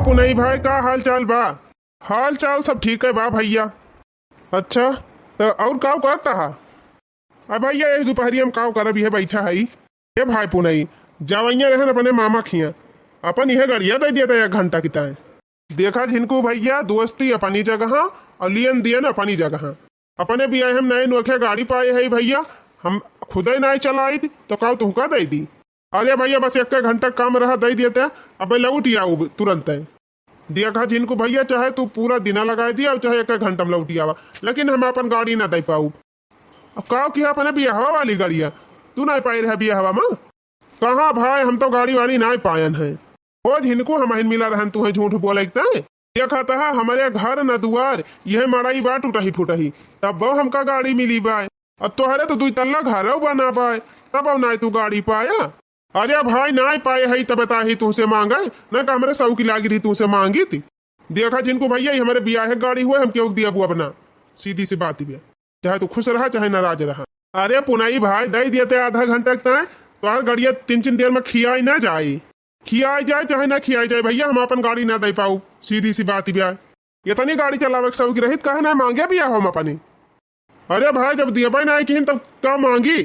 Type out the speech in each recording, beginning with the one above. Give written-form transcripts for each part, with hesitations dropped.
हो पुनई भाई, का हाल चाल बा? हाल चाल सब ठीक है बा भैया। अच्छा तो और काव करता है? अब भैया ये दोपहरी हम काव करब ये बैठा है। ये भाई पुनई जावैया रहन अपने मामा खिया अपन यह गड़िया दे दिया था 1 घंटा किताए। देखा जिनको भैया दोस्ती अपनी जगह और लियन दियन अपनी जगह। अपने भी आए हम नए नोखे गाड़ी पाए है भैया, हम खुद ही नहीं चलाई थी तो काव तुमका दे दी। अरे भैया बस 1 घंटा काम रहा दे देते अब लौट आऊ तुरंत है। देखा जिनको भैया चाहे तू पूरा दिना लगा दिया चाहे 1 घंटा में लौटी आवा, लेकिन हम अपन गाड़ी ना दे पाऊ। अब काव किया अपने बियाहवा वाली गाड़िया तू नहीं पाई रहा बियाहवा में? कहाँ भाई हम तो गाड़ी वाड़ी नहीं पायन है। वो जिनको हम मिला रहन तू है झूठ बोलता है। देखा था हमारे घर न दुआर यह मड़ाई बा टूटही फूटही तब वो हमका गाड़ी मिली बाय। अब तोहरे तो 2 तल्ला घर बना पाए तब अब ना तू गाड़ी पाया। अरे भाई ना पाए है तब बता ही तुमसे मांगा न का हमारे सौ की लागी रही तुमसे मांगी थी। देखा जिनको भैया हमारे ब्याह गाड़ी हुए हम क्यों दिया बुआ बना, सीधी सी बात ही चाहे तू खुश रहा चाहे नाराज रहा। अरे पुनाई भाई दे दिए थे आधा घंटा तक तो यार गाड़िया 3 देर में खियाई ना जाए, खियाई जाए चाहे ना खियाई जाए भैया हम अपन गाड़ी ना दे पाऊ, सीधी सी बात ही ब्याह। इतनी गाड़ी चलावे सौ की रहित कहे ना मांगे भी हम अपनी। अरे भाई जब दिया भाई ना कि तब क्या मांगी?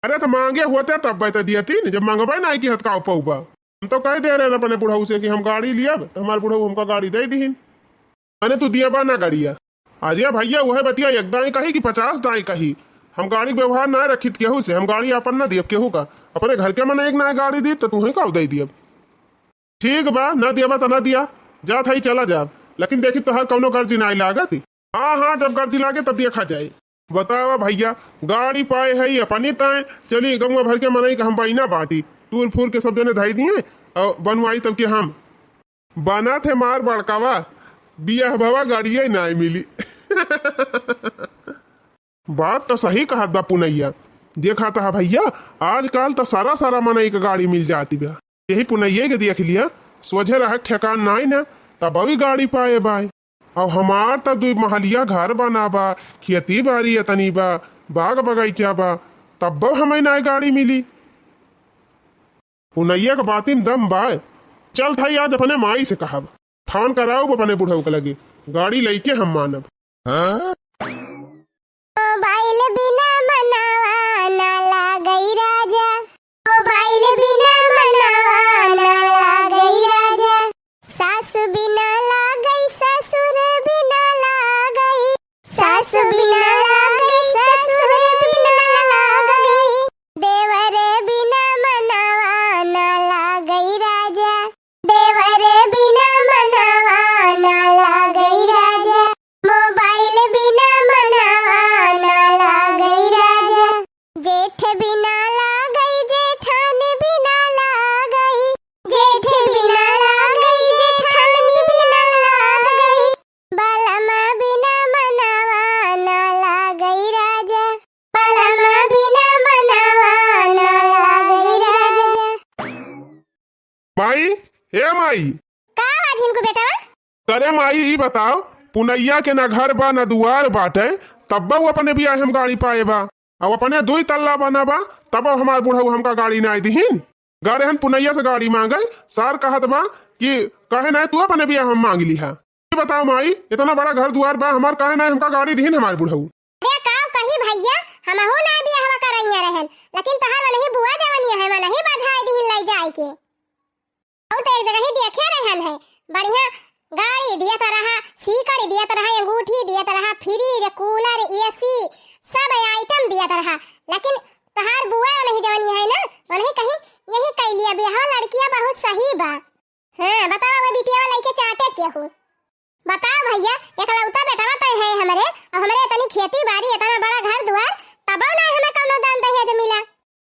अरे तो मांगे होते तब बता दिया थी, जब मांगबा ना कि हथ का पऊबा। हम तो कह दे रहे अपने बुढ़ऊ से कि हम गाड़ी लिया तो हमारे बुढ़ऊ हमका गाड़ी दे दी। अरे तू दिया बा ना गाड़िया। अरे भैया वह बतिया एक दाई कही कि 50 दाई कही। हम गाड़ी व्यवहार ना रखित केहू से, हम गाड़ी अपन ना दियब केहू का। अपने घर के मन एक ना गाड़ी दी तो तू ही का दे दियब। ठीक बा ना दिया तो ना दिया जा था ही चला जा, लेकिन देखी तो हर कौनो गर्जी ना लागत। हाँ हाँ जब गर्जी लागे तब देखा जाए। बतावा भैया गाड़ी पाए है अपनी ताए चली गंगा भर के मनई हम बना बाटी टूर फूर के सब जने धाई दिए और बनवाई तब के हम बना थे मार बड़कावा बिया बाबा गाड़िया ना मिली। बात तो सही कहा बा पुनैया। देखा था भैया आजकल तो सारा मनई का गाड़ी मिल जाती बा। यही पुनैया के देख लिया सोझे रह ठेकान नहीं ना तब अभी गाड़ी पाए बाय। और हमार तो 2 महलिया घर बना बा, खेती बाड़ी तनी बा, बाग बगीचा बा, तब हमें ना गाड़ी मिली। पुनैया का बाती में दम बा। चल था आज अपने माई से कहब फोन कराऊ अपने बुढ़ऊ के लगे गाड़ी लेके हम मानब। मोबाइल बिना मनावा ना लागई राजा, मोबाइल बिना मनावा ना लागई राजा, सासु बिना लागई ससुर बिना लागई, सासु बिना लागई ससुर बिना लागई, देवर बिना मनावा ना लागई राजा, देवर बिना मनावा ना लागई राजा, मोबाइल बिना मनावा ना लागई राजा, जेठ बिना लागई जेठान बिना लागई, जेठ बिना लागई जेठान बिना लागई, बालमा बिना मनावा ना लागई राजा, बालमा बिना मनावा ना लागई राजा। माई ए माई का बात इनको बेटा? करे माई ही बताओ पुनैया के ना घर बा ना दुआर बाटे तब वो अपने भी हम गाड़ी पाए बा और अपने 2 तल्ला बना बा तब हमार बुढ़ऊ हमका गाड़ी ना दीन। गरे हम पुनैया से गाड़ी मांगे सार कहत बा कि कहे ना तू अपने भी हम मांग ली है। बताओ माई इतना बड़ा घर दुआर बा हमार कहे ना हमका गाड़ी दीन हमार बुढ़ऊ। अरे काव कही भैया हमहु ना बियाह करैया रहन, लेकिन तहार नहीं बुआ जवानी है मन ही बधाई दिहिन लई जाए के। और तो एक जगह ही देखे रहन है बढ़िया गाड़ी दिया रहा, सीकड़ दिया रहा, अंगूठी दिया रहा, फ्रिज कूलर एसी सब आइटम दिया रहा, लेकिन तहार बुआ नहीं जवानी है ना नहीं कहीं यही कह लिया बियाह लड़कियां बहुत सही बा। हां बताओ वो बिटिया लइके चाटे के हो? बताओ भैया एकलौता बेटावा तो है हमरे और हमरे इतनी खेती बाड़ी इतना बड़ा घर दुआर तब ना हमें कौनो दान दहेज मिला।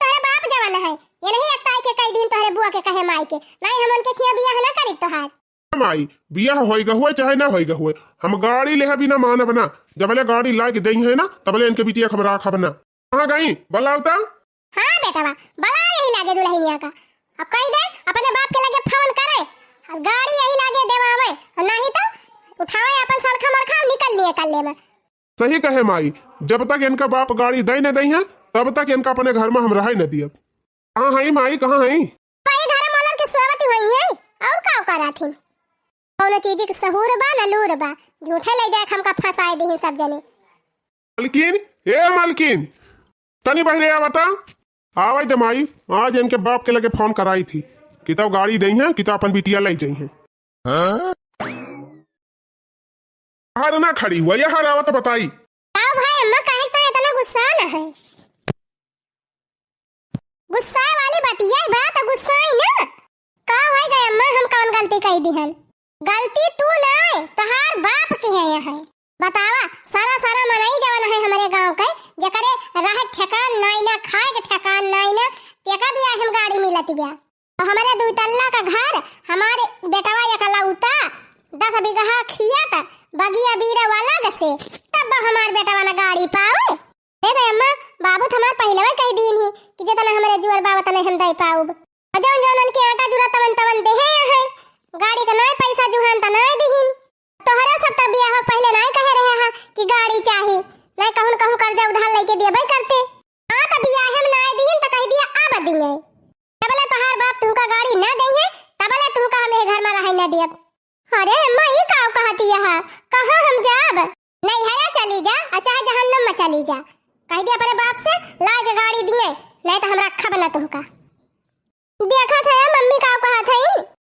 तोरे बाप जवान है ये नहीं एकताई के कई दिन तोरे बुआ के कहे माई के नहीं हम उनके खिया बियाह ना करी तोहार। माई बियाह होएगा हुए चाहे ना होएगा हुए हम गाड़ी ले भी ना मानब ना, जबले गाड़ी ला के दई है ना तबले इनके बिटिया हम राखब ना। कहाँ गई बलावता? हाँ बेटावा बला यही लागे दुल्हनिया का, अब कह दे अपने बाप के लगे फोन करे और गाड़ी यही लागे देवावे और नहीं तो उठावे अपन सड़खा मड़खा निकल लिए कल्ले में। सही कहे माई जब तक इनका बाप गाड़ी दई न दई है तब तक इनका अपने घर में हम रह न दियब। कहाँ है माई कहाँ है? भाई घर मोलन के स्वागत हुई है और का करा थी। कोनो चीज के सहूर बा न लूर बा। झूठे ले जाए हमका फंसाए दी सब जने। मालकिन, ए मालकिन, तनी बहरे आ बता। आवाज दे माई, आज इनके बाप के लगे फोन कराई थी कि तो गाड़ी दई है कि तो अपन बिटिया ले जाई है। हार ना खड़ी हुआ यहाँ रावत बताई। आओ भाई, अम्मा काहे का इतना गुस्सा न है? गुस्सा वाली बतिया बात गुस्सा ही ना। का भाई गए अम्मा, हम कौन गलती कही दिहन? गलती तू ना, तहार बाप की है यहाँ। बतावा, सारा सारा मनाई जवान है हमारे गांव के, जकरे रह ठेकान नाई ना, खाए के ठेकान नाई ना, तेका भी हम गाड़ी मिलती बिया। और हमारे 2 तल्ला का घर, हमारे बेटवा एकला उता 10 बीघा खियात बगिया बीरा वाला गसे, तब हमार बेटवा ना गाड़ी पावे। दे दे अम्मा, बाबू हमार पहले ही कह दीन ही कि जितना हमारे जुअर बाबा तने हम दई पाऊब। और जौन जौन उनके आटा जुरा तवन तवन देहे है, गाड़ी का नाय पैसा जुहान त नाय दिहिन। तोहरा सब त बियाह पहले नाय कहे रहे हा कि गाड़ी चाही, नाय कहूं कहूं कर्जा उधार लेके देबे करते। हां त बियाह हम नाय दिहिन त कह दिया अब दिए। तबले तोहार बाप तुमका गाड़ी ना दई है, तबले तुमका हमें घर में रहे ना देब। अरे अम्मा, ई का कहती है? कहां हम जाब? नहीं हरा चली जा, और चाहे जहन्नम में चली जा। कह दिया अपने बाप से ला के गाड़ी दिए, नहीं तो हमरा रखा बना तुमका। देखा था मम्मी का कहा था।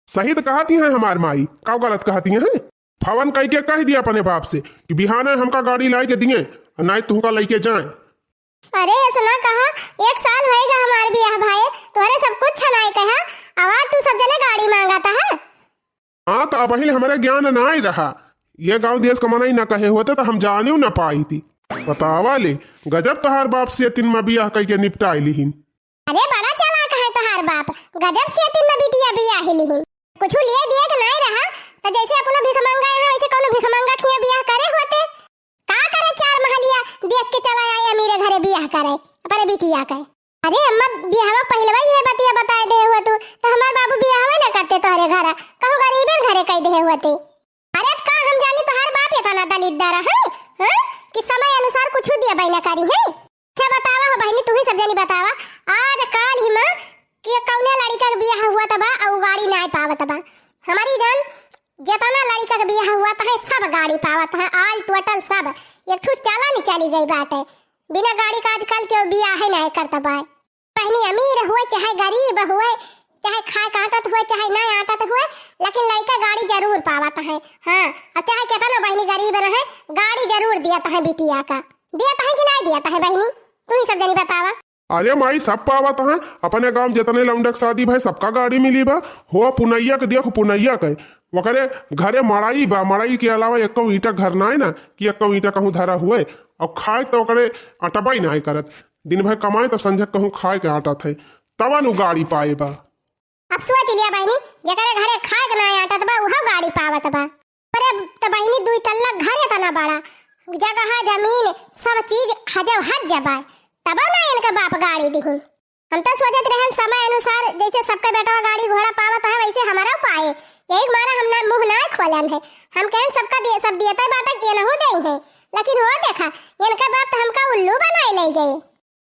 सही तो कहती है हमार माई, का गलत कहती है? फवन कह के कह दिया अपने बाप से कि बिहाने हमका गाड़ी ला के दिए और नहीं तुमका लेके जाए। अरे ऐसा ना कहा, 1 साल होएगा हमारे बियाह भाई, तोहरे सब कुछ छनाई कहा, आवाज तू सब जने गाड़ी मांगाता है। हाँ तो अब हमारे ज्ञान ना ही रहा, ये गांव देश कमाना ही ना कहे होते तो हम जाने ना पाई थी। बतावा ले, गजब तहार बाप से 3 में बियाह कह के निपटाई लिहिन। अरे बड़ा चालाक है तोहार बाप, गजब से 3 में बिटिया बियाह लिहिन। कुछ लिए दिए कि नहीं रहा, तो जैसे अपना भिख मंगा है वैसे कोनो भिख मंगा खिया बियाह करे होते। का करे 4 महलिया देख के चला आया मेरे घरे बियाह करे अपने बिटिया के। अरे अम्मा, बियाहवा पहले ही है बतिया बताए दे हुआ तू, तो हमार बाबू बियाहवा ना करते तोहरे घर, कहूं गरीबे घरे कह दे होते। अरे का हम जानी तोहार बाप इतना दलितदार है, हां कि समय अनुसार कुछ दिया बैना करी है। अच्छा बतावा हो बहनी, तू ही सब जानी बतावा, आज काल ही में कि कौने लड़का का बियाह हुआ तबा और गाड़ी ना पावत बा। हमारी जान जितना लड़का का बियाह हुआ था सब गाड़ी पावत है, ऑल टोटल सब। एक ठू चला नहीं चली गई बात है, बिना गाड़ी का आजकल के बियाह है नहीं करता बा। पहनी अमीर हुए चाहे गरीब हुए, चाहे खाए काटत हुए चाहे ना आटत हुए, लेकिन लड़का गाड़ी जरूर पावत है। हाँ, और चाहे कितना बहनी गरीब रहे, गाड़ी जरूर दिया है बिटिया का। दिया है कि नहीं दिया है बहनी, तू ही सब जनी बतावा। अरे माई, सब पावत है अपने गांव जितने लौंडक शादी भाई सबका गाड़ी मिली बा। हो पुनैया के देख, पुनैया के वकरे घरे मड़ाई बा, मड़ाई के अलावा एक ईटा घर ना है ना कि एक ईटा कहूँ धरा हुए, और खाए तो ओकरे अटबाई ना करत, दिन भर कमाए तो संझक कहूँ खाए के आटा थे तब नु गाड़ी पाए बा। अब सोच लिया बहनी, जकरे घरे खाए के ना आटत बा उहा गाड़ी पावत बा। अरे तो बहनी 2 तल्ला घर इतना बड़ा, जगह जमीन सब चीज हजब हज जबा, तब ना इनका बाप गाड़ी दिहिन। हम तो सोचत रहन समय अनुसार जैसे सबका बेटा गाड़ी घोड़ा पावत है वैसे हमारा पाए, यही मारा हमने मुंह ना खोलन है। हम कहन सबका सब देता बाटा के न हो दई है, लेकिन हो देखा इनका बाप तो हमका उल्लू बनाए ले गए।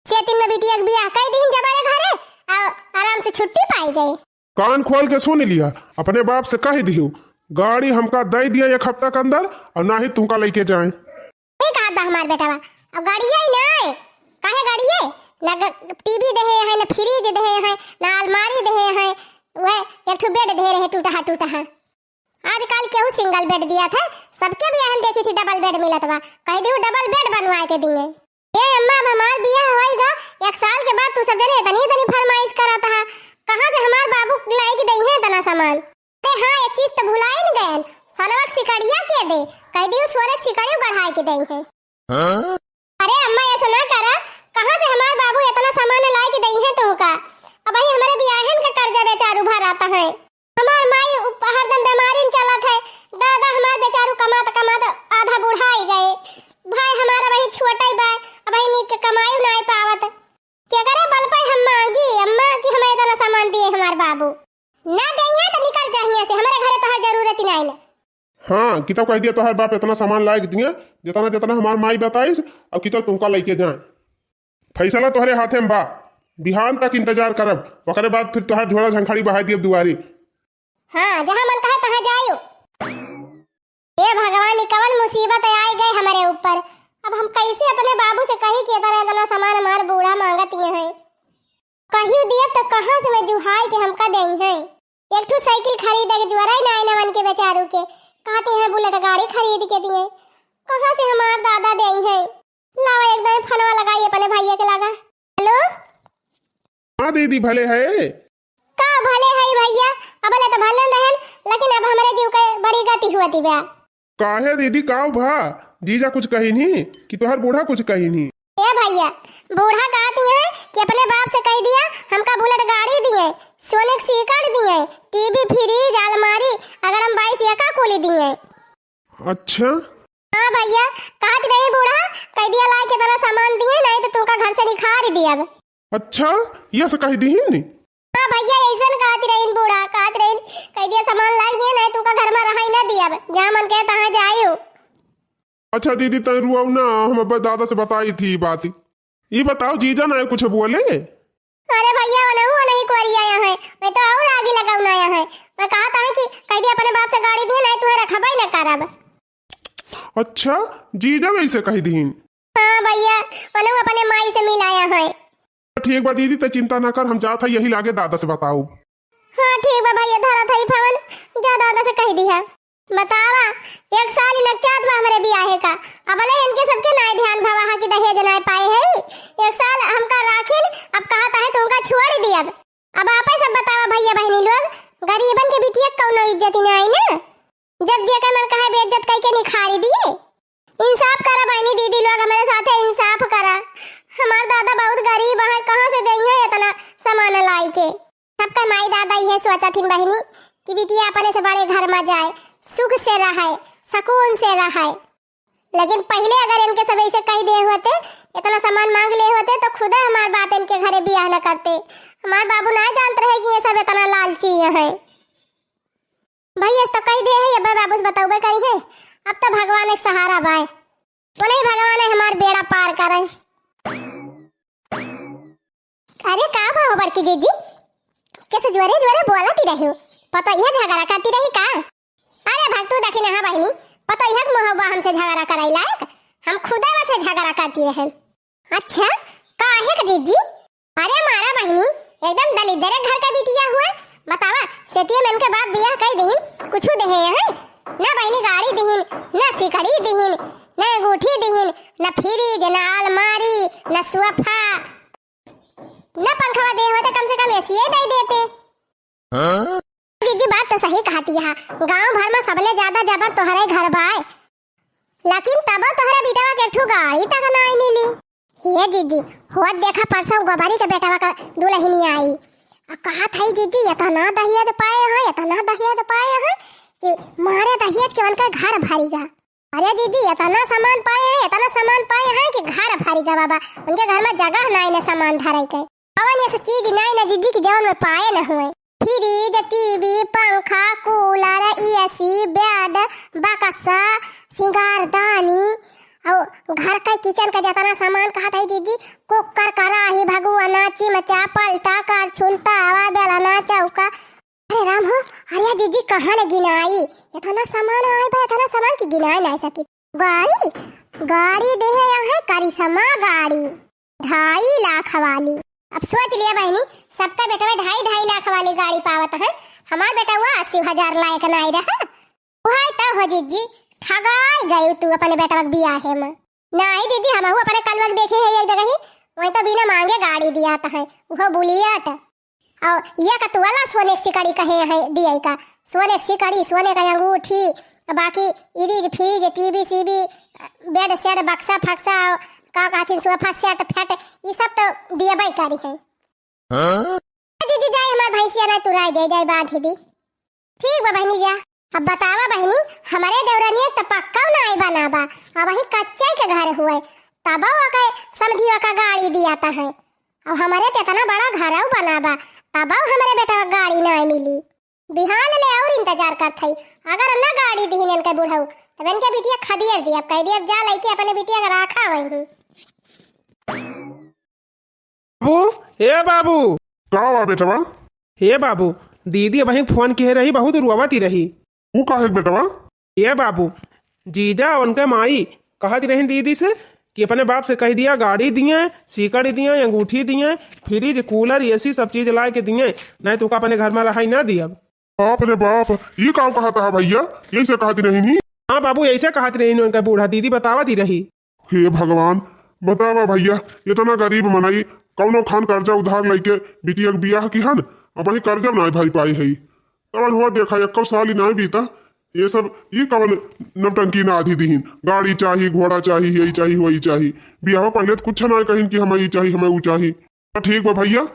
से 3 में बिटिया के बियाह कर दिन जबारे घरे और आराम से छुट्टी पाई गए। कान खोल के सुन लिया, अपने बाप से कह दियो गाड़ी हमका दे दिया 1 हफ्ता के अंदर, और ना ही तुमका लेके जाए। नहीं कहा था हमार बेटा, अब गाड़ी ही नहीं काहे गाड़ी है ना, टीवी दे है ना फ्रिज दे है ना अलमारी दे है, वह एक ठो बेड दे रहे टूटा है। आजकल केहू सिंगल बेड दिया था, सबके भी हम देखी थी डबल बेड मिलत बा, कह दियो डबल बेड बनवाए के दिए। ए अम्मा, अब हमार बियाह होएगा 1 साल के बाद, तू सब जने इतनी फरमाइश करत है, कहां से हमार बाबू लाई के दई है इतना सामान। अरे हां, एक चीज तो भुलाई न गए, सोनवा के सिकड़िया के दे, कह दियो सोने के सिकड़िया बढ़ाए के दई है। अरे अम्मा ऐसा ना करा, कहां से हमार बाबू इतना सामान लाई के दई है तुमका। अब भाई हमारे बियाहन का कर्जा बेचारू भर आता है, हमार माई हरदम बीमारी में चलत है, दादा हमार बेचारू कमात आधा बुढ़ाई गए, भाई हमारा वही छोटा ही बा, अब भाई नीक कमाई नहीं पावत, क्या करे बल पे हम मांगी अम्मा कि हमें इतना सामान दिए हमार बाबू ना दई है तो निकल जाइए से, हमारे घरे तो हर जरूरत ही नहीं ना। हाँ, कितो कह दिया तोहर बाप इतना सामान लायक दिए जितना जितना हमार माई बताइस, और कितो तुमका लेके जाए। फैसला तोहरे हाथे में बा, बिहान तक इंतजार करब, ओकरे बाद फिर तोहर झोड़ा झंखड़ी बहा दियब दुआरी। हाँ, जहाँ मन कहे तहाँ जाइयो। भगवान कवन मुसीबत आई गई हमारे ऊपर। अब हम कैसे अपने बाबू से कहीं कि इतना सामान हमार बूढ़ा मांगत ये है। कहीं दिया तो कहाँ से मैं जुहाई के हमका दे है। एक ठो साइकिल खरीद के जुआरा ही ना मन के बेचारू के कहते हैं बुलेट गाड़ी खरीद के दिए। कहाँ से हमार दादा दे है। लावा एकदम फनवा लगाई अपने भैया के लगा। हेलो हाँ दीदी भले है का भले है भैया। अब ले तो भले रहन लेकिन अब हमारे जीव के बड़ी गति हुआ थी बा। काहे दीदी काऊ भा जीजा कुछ कही नहीं कि तोहर बूढ़ा कुछ कही नहीं। ए भैया बूढ़ा कहती है कि अपने बाप से कह दिया हमका बुलेट गाड़ी दिए, सोने की सीकड़ दिए, टीवी फ्रिज अलमारी अगर हम 22 एका कोली दिए। अच्छा हाँ भैया कहत नहीं बूढ़ा कह दिया ला के तरह सामान दिए नहीं तो तुमका घर से निखार दिया। अच्छा ये से कही दी नहीं। हाँ भैया ऐसा कहती रही बूढ़ा कहत रही कह दिया सामान लाग दिया नहीं तुमका घर में रहा ही ना दिया जहाँ मन के तहाँ जाइयो। अच्छा दीदी तय रुआ ना हम अब दादा से बताई थी बात। ये बताओ जीजा ना कुछ बोले। अरे भैया वो नहीं कोरी आया है मैं तो और आगे लगाऊ आया है। मैं कहा था कि कह दिया अपने बाप से गाड़ी दिए नहीं तुम्हें रखबा ही ना करब। अच्छा जीजा वैसे कही दी। हाँ भैया वो अपने माई से मिलाया है। ठीक बा दीदी तो चिंता ना कर हम जाता यही लागे दादा से बताओ। हाँ ठीक बा भैया धरा था फोन जा दादा से कह दिया। बतावा 1 साल ही नचात बा हमारे ब्याह का। अब ले इनके सबके नाय ध्यान भवा कि दहेज ना पाए है। 1 साल हमका राखिन अब कहता है तुमका छोड़ दिया। अब आप ही सब बतावा भैया बहनी लोग गरीबन के बिटिया कौनो इज्जत ही नहीं ना। जब जे का मन कहे बेइज्जत कह के निखारी दिए। इंसाफ करा बहनी दीदी लोग हमारे साथ इंसाफ करा। हमार दादा बहुत गरीब है कहाँ से देई है इतना सामान लाई के। सबका माई दादा ये सोचा थी बहनी कि बिटिया अपने से बड़े घर में जाए सुख से रहे सुकून से रहे। लेकिन पहले अगर इनके सब ऐसे कह दिए होते इतना सामान मांग लिए होते तो खुद हमारे बाप इनके घरे ब्याह न करते। हमारे बाबू ना जानते रहे कि ये सब इतना लालची है। भैया तो कह दे है ये बाबू से बताओ करी है। अब तो भगवान एक सहारा बाय वो नहीं भगवान है हमार बेड़ा पार करे। अरे का भाव बड़की जीजी कैसे जोरे जोरे बोलती रही हो पता यह झगड़ा करती रही का। अरे भक्तू देखी ना बहनी पता यह मोहब्बा हमसे झगड़ा कराई लायक हम खुदा से झगड़ा करती रहे। अच्छा काहे का जीजी। अरे मारा बहनी एकदम दलिद्र घर का बिटिया हुआ बतावा सेतिया में इनके बाप बियाह कई दिन कुछ देहे है ना बहनी गाड़ी दिहिन ना सिकड़ी दिहिन ना अंगूठी दिहिन ना फ्रिज ना अलमारी ना सोफा ना पंखा दे होते कम से कम एसी दे देते। जीजी बात तो सही कहती है गांव भर में सबले ज्यादा जबर तोहरे घर बाय लेकिन तब तोहरे बेटवा के ठू गाड़ी तक नहीं मिली। हे जीजी होत देखा परसों गोबारी के बेटवा का दुल्हनी आई कहा था जीजी इतना दहेज पाए हैं इतना दहेज पाए हैं कि मारे दहेज के उनका घर भरेगा। अरे जीजी इतना सामान पाए हैं इतना सामान पाए हैं कि घर भरेगा बाबा उनके घर में जगह नहीं ना सामान धरे के अवन ऐसा चीज नहीं ना जीजी की जवन में पाए न हुए। फ्रिज टीवी पंखा कूलर एसी बेड बक्सा सिंगारदानी और घर का किचन का जितना सामान कहा था जीजी कुकर कढ़ाई भगवाना चिमचा पलटा करछुल तवा बेलना चौका। अरे राम हो अरे जीजी कहाँ ले गिनाई इतना सामान आए बा इतना सामान की गिनाई नहीं सकी। गाड़ी गाड़ी दे है यहाँ करिश्मा गाड़ी 2.5 लाख वाली। अब सोच लिया बहनी सबका बेटा में 2.5 लाख वाली गाड़ी पावत है हमार बेटा हुआ 80,000 लायक नहीं रहा। वही तो हो जीजी ठगाई गई तू अपने बेटा के बियाह में। नहीं दीदी हम अपने कलवक देखे है एक जगह ही वही तो बिना मांगे गाड़ी दिया है वो बुलियट और ये का तू वाला सोने की सिकड़ी कहे है दिया का सोने की सिकड़ी सोने का अंगूठी बाकी इरीज फ्रिज टीवी सीवी बेड सेट बक्सा फक्सा का कहती सोफा सेट फैट ये सब तो दिया भाई करी है। जीजी जाए हमार भैंसिया ना तुराई जाए बात दीदी ठीक बा बहनी जा। अब बतावा बहनी हमारे देवरानी तो पक्का नहीं बनाबा अब वही कच्चे के घर हुए तब का समझियो का गाड़ी दिया था है और हमारे तो इतना बड़ा घर बनाबा तब हमारे बेटा गाड़ी नहीं मिली। बिहान ले और इंतजार करत है अगर ना गाड़ी दीन इनके बुढ़ऊ तब इनके बिटिया खदियर दिया कह दिया जा लेके अपने बिटिया का रखा वही। बाबू हे बाबू का बा बेटवा। हे बाबू दीदी वही फोन कह रही बहुत रुआवती रही। वो का है बेटवा। ये बाबू जीजा उनके माई कहती रही दीदी से कि अपने बाप से कह दिया गाड़ी दिए, सीकड़ दिए, अंगूठी दिए, फ्रिज, कूलर, एसी सब चीज ला के दिए, नहीं तो अपने घर में रहा ही ना दिया। बाप रे बाप, ये काम कहा था भैया, यही से कहती रही नहीं। हाँ बाबू ऐसे कहती रही उनका बूढ़ा दीदी बतावती रही। हे भगवान, बतावा भैया, इतना गरीब मनाई कौनो खान कर्जा उधार लेके बिटिया के बियाह की हन, अब वही कर्जा ना भरी पाई है। कवन हुआ देखा 1 साल ही ना बीता, ये सब ये कवन नवटंकी ना आधी दीन, गाड़ी चाहिए, घोड़ा चाहिए, यही चाहिए वही चाहिए, बियाह पहले तो कुछ ना कहीं कि हमें ये चाहिए हमें वो चाहिए। तो ठीक बा भैया,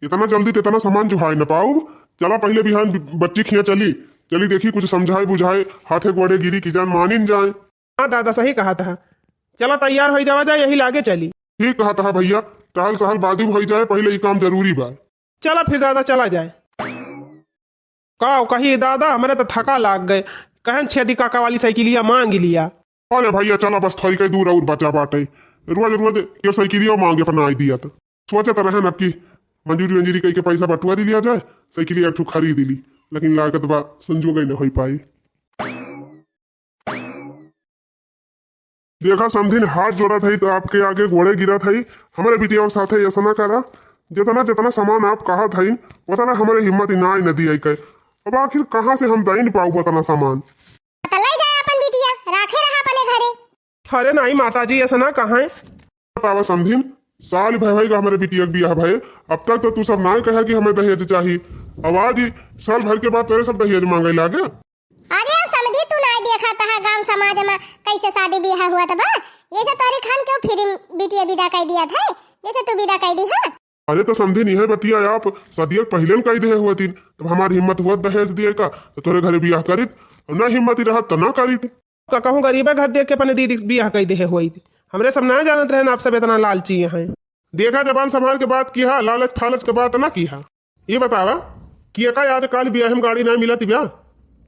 इतना जल्दी तो इतना सामान जुहाई न पाऊ, चला पहले बिहान बच्ची खिया चली चली देखी कुछ समझाए बुझाए, हाथे गोड़े गिरी की जान मानी न जाए। हाँ दादा सही कहा था, चला तैयार हो जावा जाए, यही लागे चली। ठीक कहा था भैया, टहल सहल बादी हो जाए, पहले ये काम जरूरी बा। चला फिर दादा चला जाए। कही दादा हमारे तो थका लाग गए, कहन छेदी काका वाली साइकिलिया मांग लिया। अरे भैया चला बस थोड़ी कहीं दूर और बचा बाटे, रोज रोज ये साइकिलिया मांगे अपना आई दिया तो सोचा तो रहन अब की मंजूरी वंजूरी कही के पैसा बटुआ लिया जाए, साइकिलिया एक खरीद ली, लेकिन लागत बा संजोग न हो पाई। देखा समझिन हाथ जोड़ा था तो आपके आगे घोड़े गिरा था, हमारे बिटिया साथ ऐसा ना करा, जितना जितना सामान आप कहा था उतना हमारे हिम्मत ना आई नदी आई के, अब आखिर कहाँ से हम दई न पाऊ उतना सामान। अरे नहीं माता जी ऐसा ना कहा है। बतावा समझिन, साल भाई का हमारे बिटिया बियाह भाई, अब तक तो तू सब ना कहा कि हमें दहेज चाहिए, आवाज ही साल भर के बाद तेरे सब दहेज मांगे लागे। अरे समझी तू ना देखा था गांव समाज में कैसे शादी ब्याह हुआ था बा, ये सब तारी खान क्यों फिर बिटिया विदा कर दिया था जैसे तू विदा कर दी है। अरे तो समझी नहीं है बतिया, आप सदिया पहले में कही दे हुआ थी, तब हमारी हिम्मत हुआ दहेज दिए का तो तोरे घरे बियाह करित, न हिम्मत ही रहा तो ना करित। कहूँ गरीब घर देख के अपने दीदी बियाह कही दे हुई थी, हमरे सब ना जानत रहे आप सब इतना लालची हैं। देखा जबान संभाल के बात किया, लालच फालच के बात ना किया। ये बतावा कि आज काल बियाह में गाड़ी ना मिला थी ब्याह,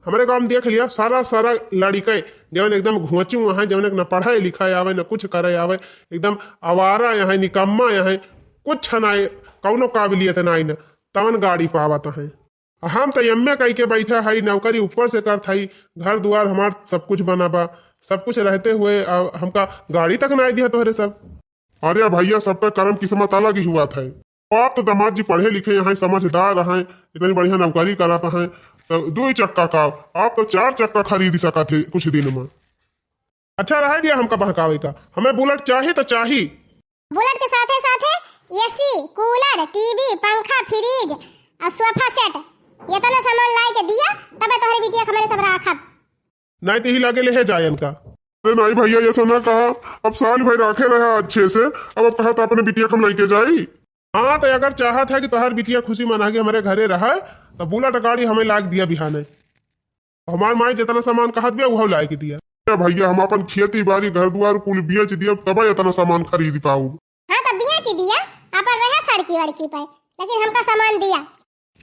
हमारे गांव में देख लिया सारा लड़के जवन एकदम घुचू है, जवन न पढ़ाए लिखाए आवे न कुछ करे आवे, एकदम आवारा यहाँ निकम्मा यहाँ कुछ ना कौनो काबिलियत ना न तवन गाड़ी पावत है। हम तो एम ए कही के बैठा है, नौकरी ऊपर से करत है, घर द्वार हमार सब कुछ बना बा, सब कुछ रहते हुए हमका गाड़ी तक ना दिया तोहरे सब। अरे भैया सबका कर्म किस्मत अलग ही हुआ था, आप तो दामाद जी पढ़े लिखे हैं, समझदार हैं, इतनी बढ़िया नौकरी कराता है, तो 2 चक्का का आप तो 4 चक्का खरीद सका थे कुछ दिन में। अच्छा रह दिया हमका बहकावे का, हमें बुलेट चाहिए तो चाहिए। बुलेट के साथे साथे एसी, कूलर, टीवी, पंखा, फ्रिज और सोफा सेट, ये तो ना सामान ला के दिया, तब तोहरे बिटिया हमारे सब राखत नहीं तो ही लगे ले जाए इनका। अरे नहीं भैया ये ना कहा, अब साल भाई रखे रहा अच्छे से, अब कहा तो अपने बिटिया हम लेके जाई। हाँ तो अगर चाहत है कि तोहर बिटिया खुशी मना के हमारे घरे रहा तो बुलेट गाड़ी हमें लाग दिया बिहाने, हमार माई जितना सामान कहत भी वो ला के दिया। भैया हम अपन खेती बाड़ी घर द्वार कुल बेच दिया तब इतना सामान खरीद पाऊ। हाँ तो बेच दिया अपन रहे सड़की वड़की पे, लेकिन हमका सामान दिया।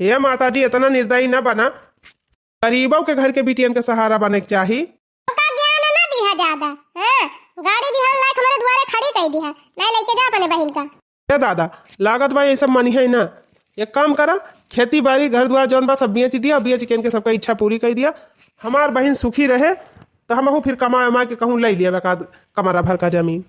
ये माता जी इतना निर्दयी न बना, गरीबों के घर के बिटियन के सहारा बने के चाहिए। का ज्ञान ना दिया ज्यादा, हां गाड़ी भी हल लायक हमारे द्वारे खड़ी कर दिया, नहीं लेके जा अपने बहन का। ए दादा लागत भाई ये सब मनी है ना, एक काम करा खेती बाड़ी घर द्वार जौन बा सब बेच दिया, बेच के इनके सबका इच्छा पूरी कर दिया, हमार बहन सुखी रहे तो हम फिर कमा उमा के कहूँ ले लिया बेकाद कमरा भर का जमीन।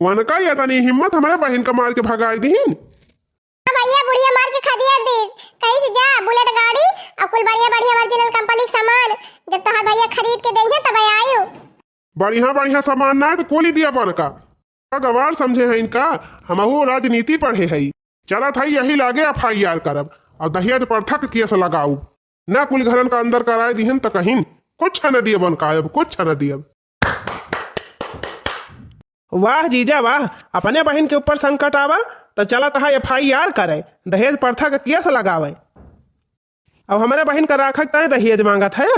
वनका या तनी हिम्मत हमारे बहन का मार के भगाई दीन। भैया बुढ़िया मार के खदिया दी, कहीं से जा बुलेट गाड़ी और कुल बढ़िया बढ़िया ओरिजिनल कंपनी का सामान जब तोहर भैया खरीद के देही तब आयो। बढ़िया बढ़िया सामान ना तो कोली दिया पर का गवार समझे है इनका, हमहू राजनीति पढ़े है, चला था यही लागे FIR करब और दहेज प्रथा के केस लगाऊ, ना कुल घरन का अंदर कराए दीहन तो कहीं कुछ न दिए बन का कुछ न दिए। वाह जीजा वाह, अपने बहन के ऊपर संकट आवा तो चला तहा FIR करे, दहेज प्रथा का केस लगावे। अब हमारे बहन का राखक तय दहेज मांगत है,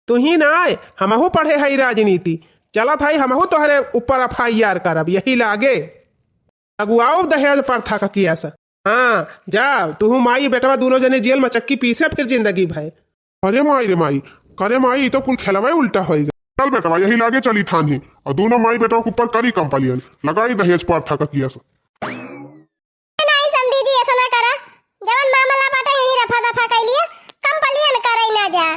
तू ही ना आए, हमहू पढ़े है राजनीति, चला था हमहू तोहरे ऊपर FIR करब, यही लागे अगुआओ दहेज प्रथा का केस। हाँ जा तू माई बेटवा दोनों जने जेल में चक्की पीसे फिर जिंदगी भय। अरे माई रे माई, करे माई तो कुल खेलवा उल्टा होएगा। चल बेटवा यही लागे चली थानी और दोनों माई बेटा के ऊपर करी कंप्लेन लगाई दहेज प्रथा का केस। नहीं समझी जी, ऐसा ना करा, जवन मामला बाटा यही रफा दफा कैलिए, कंप्लेन करे ना जा।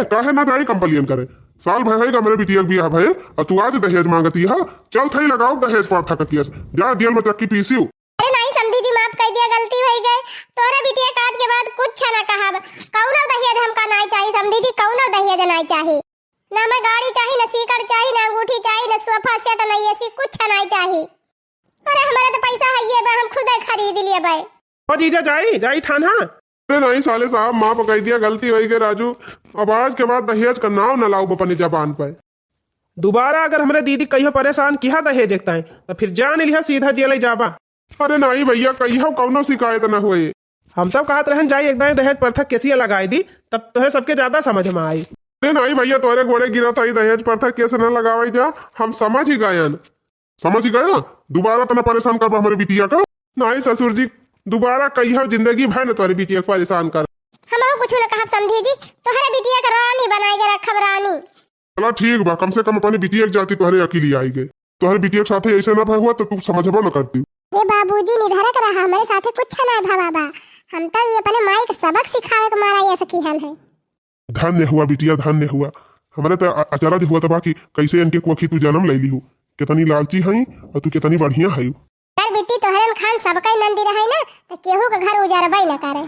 काहे ना जाई कंप्लेन करे, साल भर होएगा मेरे बिटिया के बियाह भय और तू आज दहेज मांगती है। चल थई लगाओ दहेज प्रथा का केस, जा जेल में चक्की पीसी। अरे नहीं समझी जी, माफ कर दिया, गलती हो गई। तोरे बिटिया काज के बाद कुछ ना कहब, कौनो दहेज हमका नहीं चाहिए समझी जी, कौनो दहेज नहीं चाहिए। ना मैं गाड़ी चाहिए, ना सीकड़ चाहिए, ना अंगूठी चाहिए, ना सोफा सेट, ना एसी, कुछ नहीं चाहिए। अरे हमारे तो पैसा है ये बा, हम खुद खरीद लिए भाई। और जीजा जाई थाना। अरे नहीं साले साहब, माफ कर दिया, गलती हो गई राजू। अब आज के बाद दहेज का नाम न लाओ अपनी जबान पे। दोबारा अगर हमारे दीदी कहियो परेशान किया दहेज एकता है तो फिर जान लिया सीधा जेल जाबा। अरे नहीं भैया, कहियो कौनो शिकायत न हुए। हम तब कहत रहन जाई एकदम दहेज प्रथा केसिया लगाई दी, तब तोहे सबके ज्यादा समझ में आई। अरे नहीं भैया, तोरे घोड़े गिरा था दहेज प्रथा केस न लगावाई जा, हम समझ ही गए ना। दोबारा तो न परेशान कर हमारे बिटिया का। नहीं ससुर जी, दोबारा कहियो जिंदगी भर न तोरे बिटिया को परेशान कर। हम कुछ न कहब समझी जी, तोहरे बिटिया का रानी बनाए के रखब, रानी। चला ठीक बा, कम से कम अपनी बिटिया जाती तोहरे अकेली आई गए। तोहरे बिटिया के साथ ऐसे न हुआ तो तू समझबो न करती। रे बाबूजी निधरक रहा, हमारे साथे कुछ ना था बाबा, हम तो ये अपने माई के सबक सिखावे के मारा ये सकीहन है। धन्य हुआ बिटिया, धन्य हुआ। हमारे तो अचरज हुआ था बाकी कैसे इनके कोखी तू जन्म ले ली हूँ। कितनी लालची हई और तू कितनी बढ़िया हई। बेटी तोहरन खान सबका नंदी रहे ना, तो केहू के घर उजारबई न करे।